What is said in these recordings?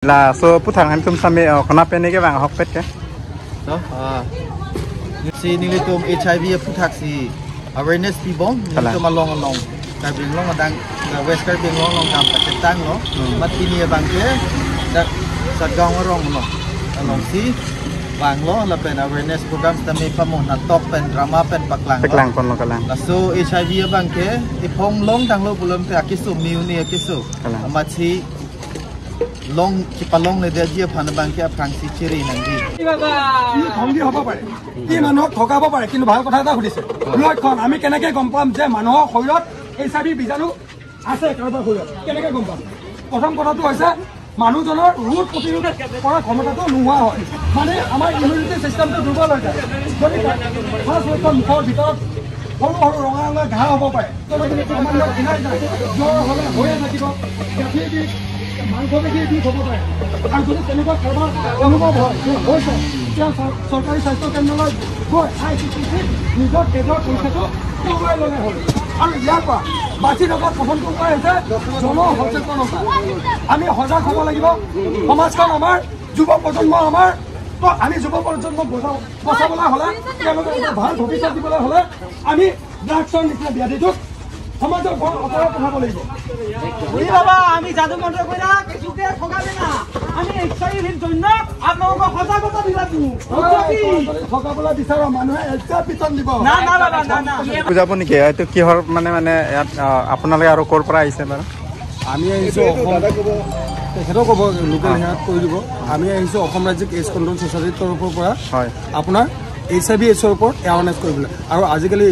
Là so putang han tum same kenapa ni ke bang hokpet ke? So, si ni tum HIV putak si awareness pi bong ni tum along kai bing long adang west kai bing long kam Pakistan no mat pi ni bang ke dak satgong rong no along si bang lo la pen awareness program tami pamon na top pen drama pen paklang kon lo kalang la so HIV bang ke ipong long dang lo bulum te akisu miu ni akisu amat si long chipalong le dia phana bang ke phangsi chiri nangi ই ধমকি হ'ব পাৰে ই মানুহক ঠগাব পাৰে কিন্তু ভাল কথা এটা সুধিছে লক্ষণ আমি কেনেকৈ গম পাম যে মানুহৰ শৰীৰত HIV বীজাণু আছে কাৰোবাৰ শৰীৰত কেনেকৈ গম পাম প্ৰথম কথাটো হৈছে মানুহজনৰ ৰোগ প্ৰতিৰোধ কৰা ক্ষমতাটো নোহোৱা হয় মানে আমাৰ ইমিউনিটি চিষ্টেমটো দুৰ্বল হৈ যায় যদি ফাৰ্ষ্ট লক্ষণ মুখৰ ভিতৰত সৰু সৰু ৰঙা ৰঙা ঘাঁ হ'ব পাৰে সামান্য কিনাই যায় জ্বৰ হ'লে হৈয়ে থাকিব মাংস বেছি বিষ হ'ব পাৰে আৰু যদি তেনেকুৱা কাৰোবাৰ অনুভৱ হৈছে তেতিয়া চৰকাৰী স্বাস্থ্য কেন্দ্ৰলৈ গৈ নিজৰ তেজৰ পৰীক্ষাটো কৰোৱাই ল'লে হ'ল আৰু ইয়াৰ পৰা বাচি থকাৰ প্ৰথমটো উপায় হৈছে জনসচেতনতা আমি সজাগ হ'ব লাগিব সমাজখন আমাৰ যুৱ প্ৰজন্ম আমাৰ তো আমি যুৱ প্ৰজন্মক বচাবলৈ হ'লে তেওঁলোকে এটা ভাল ভৱিষ্যত দিবলৈ হ'লে আমি ড্ৰাগছৰ নিচিনা ব্যাধিটোক সমাজৰ ঘৰ অতৰাই পঠাব লাগিব বাবা আমি জাদু মন্ত্র কইরা কিছুকে ঠগাবে না আমি এইচআইভির জন্য আপনাদের সজাগতা দিলাম ঠগাবলৈ বিচাৰ মানুহে এটা পিছন দিব না না বাবা না না বুজাব নেকি এইটো কিহৰ মানে ইয়াত আপোনালোকে আৰু ক'ৰ পৰা আহিছে বাৰু আমি আহিছোঁ তেখেতক ক'ব লোকেল হেয়াত কৈ দিব আমি আহিছোঁ অসম ৰাজ্যিক এইডছ কণ্ট্ৰল ছ'চাইটিৰ তৰফৰ পৰা হয় আপোনাৰ HIV এইডছৰ ওপৰত এৱাৰনেছ কৰিবলৈ আৰু আজিকালি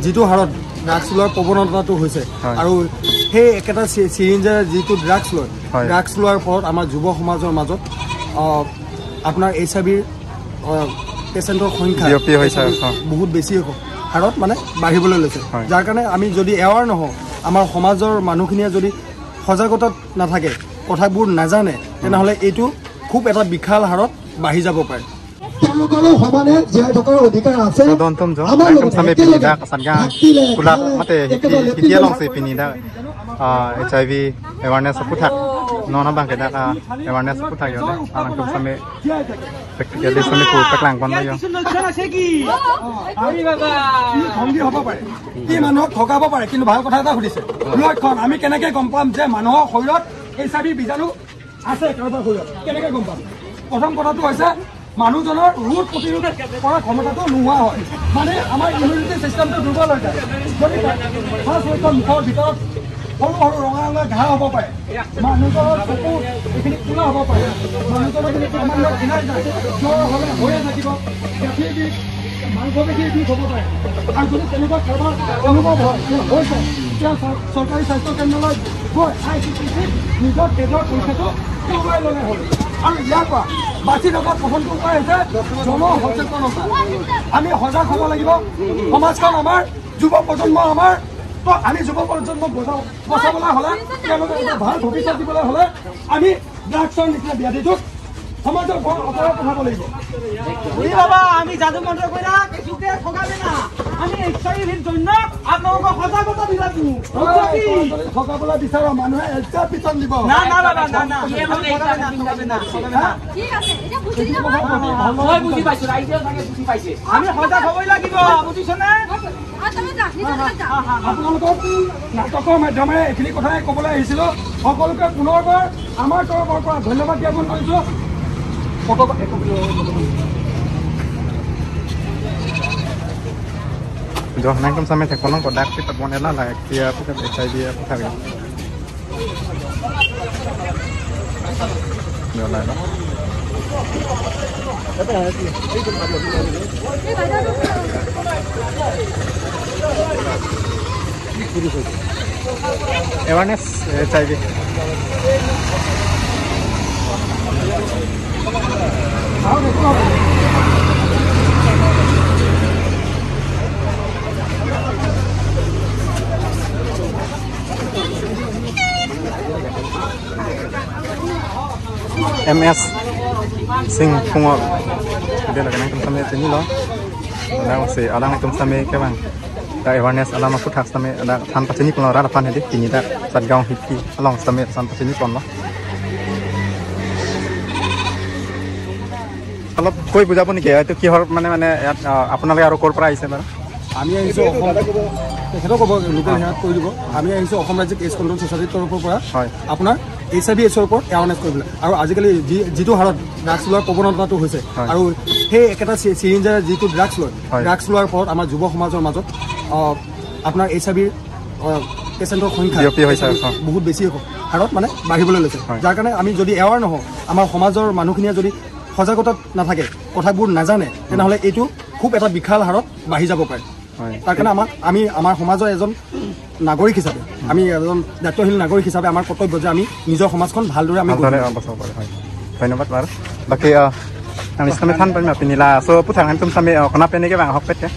যিটো হাৰত ড্ৰাগছ লোৱাৰ প্ৰৱণতাটো হৈছে আৰু সেই একেটা চিৰিঞ্জেৰে যিটো ড্ৰাগছ লয় ড্ৰাগছ লোৱাৰ ফলত আমাৰ যুৱ সমাজৰ মাজত আপোনাৰ HIVৰ পেচেণ্টৰ সংখ্যা বহুত বেছি হাৰত মানে বাঢ়িবলৈ লৈছে যাৰ কাৰণে আমি যদি এৱাৰ নহওঁ আমাৰ সমাজৰ মানুহখিনিয়ে যদি সজাগতাত নাথাকে কথাবোৰ নাজানে তেনেহ'লে এইটো খুব এটা বিশাল হাৰত বাঢ়ি যাব পাৰে তেওঁলোকৰো সমানে জীয়াই থকাৰ অধিকাৰ আছে দন্তম জ একদম সামে পিনিদা কাসানগা কুলা মতে হিতিয়া লংছে পিনিদা HIV awareness puthak nona bang keda awareness puthak yo alangkum same practically same ku paklang kon yo আমি বাবা ই ধমকি হ'ব পাৰে ই মানুহক ঠগাব পাৰে কিন্তু ভাল কথা এটা সুধিছে লক্ষণ আমি কেনেকৈ গম পাম যে মানুহৰ শৰীৰত HIV বীজাণু আছে কাৰোবাৰ শৰীৰত কেনেকৈ গম পাম প্ৰথম কথাটো হৈছে মানুহজনৰ ৰোগ প্ৰতিৰোধ কৰা ক্ষমতাটো নোহোৱা হয় মানে আমাৰ ইমিউনিটি চিষ্টেমটো দুৰ্বল হৈ যায় যদি ফাৰ্ষ্ট লক্ষণ মুখৰ ভিতৰত সৰু সৰু ৰঙা ৰঙা ঘাঁ হ'ব পাৰে মানুহজনৰ চকু এইখিনি কোলা হ'ব পাৰে মানুহজনৰ সামান্য কিনাই যায় জ্বৰ হ'লে হৈয়ে থাকিব গাঁঠিৰ বিষ মাংস বেছি বিষ হ'ব পাৰে আৰু যদি তেনেকুৱা কাৰোবাৰ অনুভৱ হৈছে তেতিয়া চৰকাৰী স্বাস্থ্য কেন্দ্ৰলৈ গৈ নিজৰ তেজৰ পৰীক্ষাটো কৰোৱাই ল'লে হ'ল আৰু ইয়াৰ পৰা বাচি থকাৰ প্ৰথমটো উপায় হৈছে জনসচেতনতা আমি সজাগ হ'ব লাগিব সমাজখন আমাৰ যুৱ প্ৰজন্ম আমাৰ তো আমি যুৱ প্ৰজন্মক বচাবলৈ হ'লে তেওঁলোকে এটা ভাল ভৱিষ্যত দিবলৈ হ'লে আমি ড্ৰাগছৰ নিচিনা ব্যাধিটোক সমাজৰ ঘৰ অতৰাই পঠাব লাগিব বাবা আমি জাদু মন্ত্র কইরা কিছুকে ঠগাবে না আমি এইচআইভির জন্য আপনাদের সজাগতা দিলাম ঠগাবলৈ বিচাৰ মানুহে এটা পিছন দিব না না বাবা না না ঠগাবে না ঠিক আছে এটা বুঝি যাব মই বুঝি পাইছো রাইজেও থাকে বুঝি পাইছে আমি সজাগ হবই লাগিব বুঝিছ না তুমি যা নিজে যা আপোনালোকক নাটকৰ মাধ্যমেৰে এইখিনি কথাই ক'বলৈ আহিছিলোঁ সকলোকে পুনৰবাৰ আমাৰ তৰফৰ পৰা ধন্যবাদ জ্ঞাপন কৰিছোঁ jo nangkum same te kono kodak ti tapone la la kia puka HIV puthak yo la la awareness HIV MS Sing Pungol dia lagi nangkum same sini lo ada si ada nangkum same ke bang da awareness ala ma puthak same ada than pachini kon ra pan hedi tini da satgaon hiti along same san pachini kon lo অলপ কৈ বুজাব নেকি এইটো কিহৰ মানে ইয়াত আপোনালোকে আৰু ক'ৰ পৰা আহিছে বাৰু আমি আহিছোঁ তেখেতক ক'ব লোকেল হেয়াত কৈ দিব আমি আহিছোঁ অসম ৰাজ্যিক এইডছ কণ্ট্ৰল ছ'চাইটিৰ তৰফৰ পৰা আপোনাৰ HIV/AIDS-ৰ ওপৰত এৱাৰনেছ কৰিবলৈ আৰু আজিকালি যিটো হাৰত ড্ৰাগছ লোৱাৰ প্ৰৱণতাটো হৈছে আৰু সেই একেটা চিৰিঞ্জেৰে যিটো ড্ৰাগছ লোৱাৰ ফলত আমাৰ যুৱ সমাজৰ মাজত আপোনাৰ HIV পেচেণ্টৰ সংখ্যা বহুত বেছি হাৰত মানে বাঢ়িবলৈ লৈছে যাৰ কাৰণে আমি যদি এৱাৰ নহওঁ আমাৰ সমাজৰ মানুহখিনিয়ে যদি সজাগতাত নাথাকে কথাবোৰ নাজানে তেনেহ'লে এইটো খুব এটা বিশাল হাৰত বাঢ়ি যাব পাৰে তাৰ কাৰণে আমি আমাৰ সমাজৰ এজন নাগৰিক হিচাপে আমি এজন দায়িত্বশীল নাগৰিক হিচাপে আমাৰ কৰ্তব্য যে আমি নিজৰ সমাজখন ভালদৰে আমি বচাব পাৰোঁ ধন্যবাদ বাৰু বাকী kami kami tan pa pinila so putang antum sami kena penike bang hokpet ya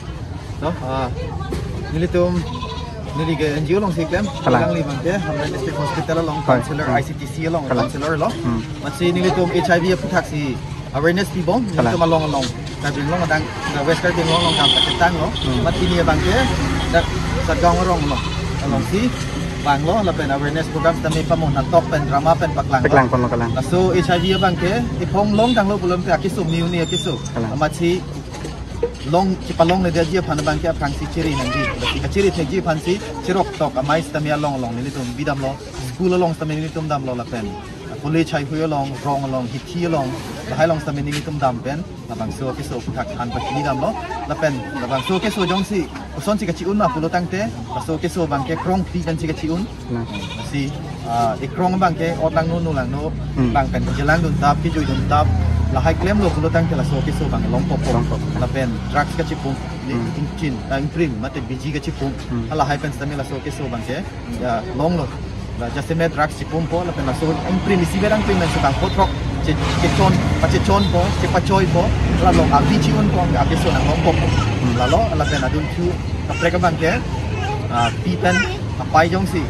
nilitum nili ke NGO long siklem lang libang te hamra district hospital long counselor ICTC long counselor lo masih nilitum HIV putak si awareness people nilitum along kabing long adang west kabing long kam paketang lo mat ini bang te dak sadgang rong lo along si bang lo lapen awareness program kami pamonan top pen drama pen paklang pon kalang so HIV bang ke ipong long dang lo belum te akisum niu ni akisu amat si long cipalong le dia pan bang ke apang si ciri nanti ketika ciri teji pan si cirok tok amai stamia long ni tum bidam lo school long stamia ni tum dam lo lapen police chai huyo long rong long hiti long hai long stamia ni tum dam pen abang so kiso putak han pa ni dam lo lapen abang so kiso jong si uson si kaci un ma pulo tangte so kiso bang ke krong pi dan si kaci un si ikrong bang ke otang nu lang no bang pen jelang dun tap ki jui dun tap lahai claim lo pulo tang kela so kiso bang long pop lapen drugs ka chipum inchin imprim mate biji ka chipum lahai pen stamina la so kiso bang ke long lo la jasime drugs chipum po lapen la so imprim isi berang pin men bang potrok chon pachechon po chepachoy po la long abiji un po ang kiso nang long pop la lo lapen adun chu kapre ka bang ke pi pen apai jong si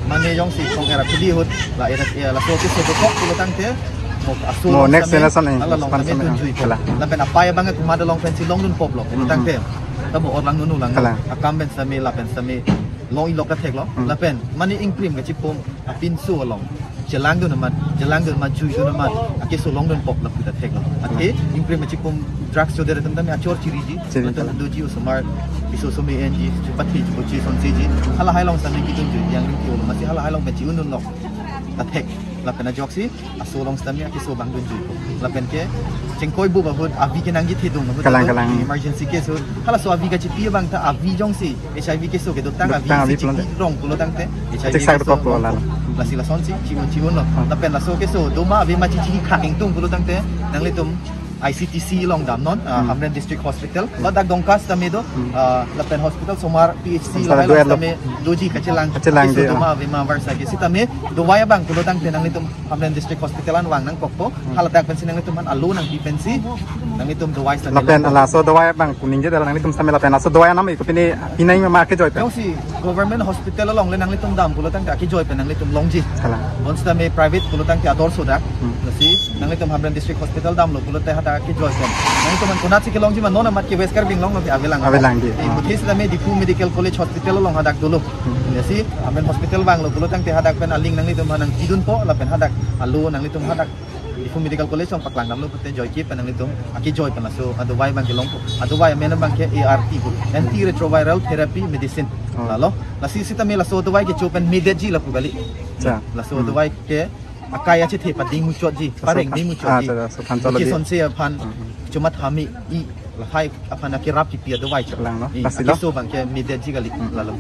mane jong si kong era pili hut la so kiso ko pulo tang te mo next generation ni lapen apa ya banget kumada long pensi long dun pop lo tang te tabo orang nunu lang akam ben sami lapen sami long ilok ka tek lo lapen mani imprim ka chipom apin su long jelang dun man chui dun man akiso long dun pop la puta tek lo ate imprim ka chipom drugs so dere tamdam achor chiri ji tan do ji usmar iso so me NG chupati chuchi son ji hala hai long sami kitun ji yang ki lo masi hala hai long pensi unun lo atek lapen ajoksi asolong stamia kiso bang dunju lapen ke cengkoi bu bahut avi ke nangji thedung kalang emergency case hala so avi ka chipi bang ta avi jongsi HIV kiso ke dotang avi rong pulo tangte HIV la sila sonsi chiun lo lapen la so kiso doma avi ma chichi khaking tung pulo tangte nanglitum ICTC long dam non Hamren District Hospital badak dongkas tame do lapen hospital somar PHC la tame doji kacelang do ma vima varsa ke sitame do waya bang pulo tang tenang nitum Hamren District Hospitalan wang nang kokpo halatak pensi nang nitum alu nang defensi nang nitum do waya lapen ala so do waya bang kuning je nang nitum same lapen so do waya nam ikut ini pinai ma ke joy si government hospital long le nang nitum dam pulo tang ki joy pen nang nitum longji once tame private pulo tang ki ador so dak si nang nitum Hamren District Hospital dam lo pulo ta ki joy pen nang nitum konat si kelong ji man nona mat ki west karbing long ki avelang di butis tame dipu medical college hospital long hadak dulu si Hamren Hospital bang lo pulo tang te hadak pen aling nang nitum nang kidun po lapen hadak alu nang nitum hadak dipu medical college long paklang dam lo pute joy ki pen nang nitum aki joy pen la so adwai bang ki long po adwai men bang ke ART bu anti retroviral therapy medicine lalo la si sita me la so adwai ke chopen medeji la pu bali la so adwai ke akaya che the pading muchot ji pareng ding muchot ji ki son se phan chumat hami I lahai apana kirap ki pia dawai lang no pasilo so bang ke medeji gali lalo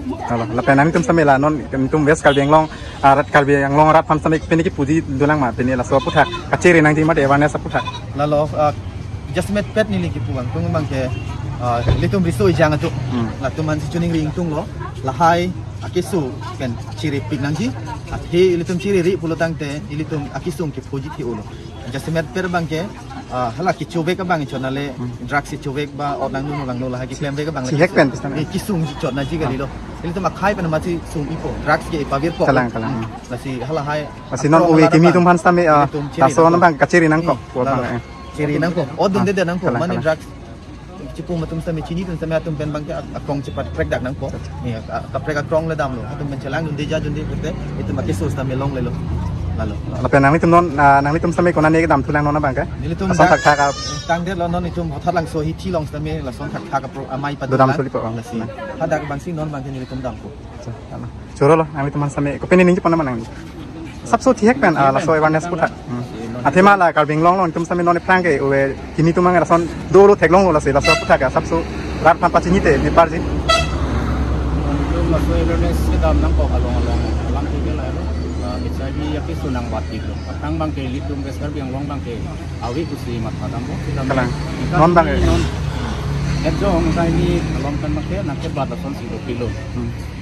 la penang tum samela non tum west kalbeng long rat kalbeng long rat pam samik peniki puji dulang ma peni la so puthak kaciri nang ti ma awareness puthak lalo just met pet ni liki puang tung bang ke litum risoi jang atu la tuman si chuning ring tung lo lahai akisu ken ciri pig nangji athi litum ciri ri pulo tangte ilitum akisung ki puji thi ulo just met per bang ke hala ki chobe ka bang chonale drugs si chobe ba odang nu lang no la ki claim be ka bang la kisung chot na ji gali lo ilitum akhai pan ma chi sung ipo drugs ke pavir po kalang la si hala hai si non uwi kimi tum han stame taso non bang kaciri nang ko bang ciri nang ko odun de nang ko mani drugs cipu matum sami cini tun sami atum pen bangke akong cepat prek dak nang ko ni ka prek akrong le dam lo atum mencelang dun deja dun de pete itu make sos tami long le lo lalu. Lapen nang litum non nang litum sampai konan ni dam tulang nona bang ke? Nilitum Lason tak tak tang dia non itu hotat lang so hiti long sami lason tak tak amai pada. Dam suli po. Lasi. Ada bang sing non bang nilitum dam ko. Curo lo nang litum sampai ko penin ni pon mana nang. Sabso tiek pen laso awareness putak. Athema la karbing long long tum sampai non plang ke we kini tu mang lason dolo tek long lo laso putak sabso rat pan pacini te di parji. Laso awareness ke dam nang ko along lang ke la HIV yaki sunang batik lo. Tang bang ke litum beskar biang long bang ke awi kusi mat padam ko. Kalang. Non bang. Edjong kai ni along kan make nak ke bad lason 0 kilo.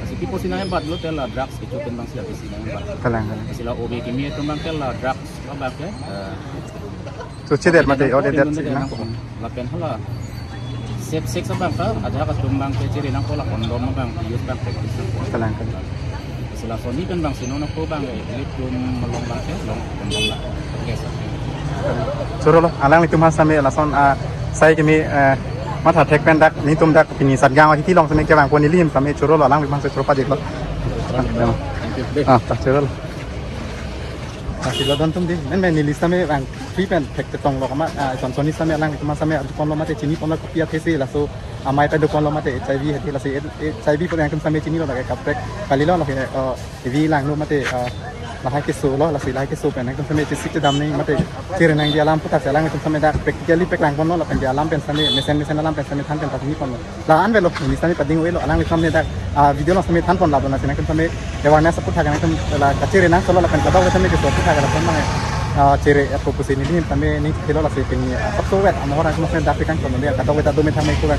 Kasi tipo sinang bad lo tela drugs ke choken bang sila sinang bad. Kalang. Sila obi kimi itu bang tela drugs abak ke. So ceder mate ode det nang. Lapen hala. Sex abang ka ada ka tumbang ke ciri nang pola kondom bang use bang praktis. Kalang. Sila Sony kan bang sinono ko bang litum melong bang long kondom lah. Curo lo alang litum sampai lason saya kimi mata tek pen dak ni tum dak pini satgang wa hiti long sampai ke bang poni lim sampai curo lo alang litum curo pa dek lo. Tak curo lo. Sila don tum di men ni list sampai bang free pen tek tong lo kama Sony sampai alang litum sampai kon lo mate chini kon lo kopia these laso amai pa kon lo mate HIV heti lasi HIV pun yang sampai chini lo dak kapek kali lo lo vi lang lo mate lahai ke so lo lasi lahai ke so pen kan sampai sik dam ni mate cire nang di alam putak alang itu sampai dak practically pek lang kon lo pen di alam pen sampai mesen alam pen sampai than pen patini kon lo la an velo ni sampai pading we lo alang itu sampai dak video lo sampai than kon la bona kan sampai awareness putak kan la kacire nang solo la pen kata sampai ke so putak la kon mang cire fokus ini sampai ni kilo lasi peni apa so wet amora kan sampai dak kan kon dia kata we ta do me thamai ko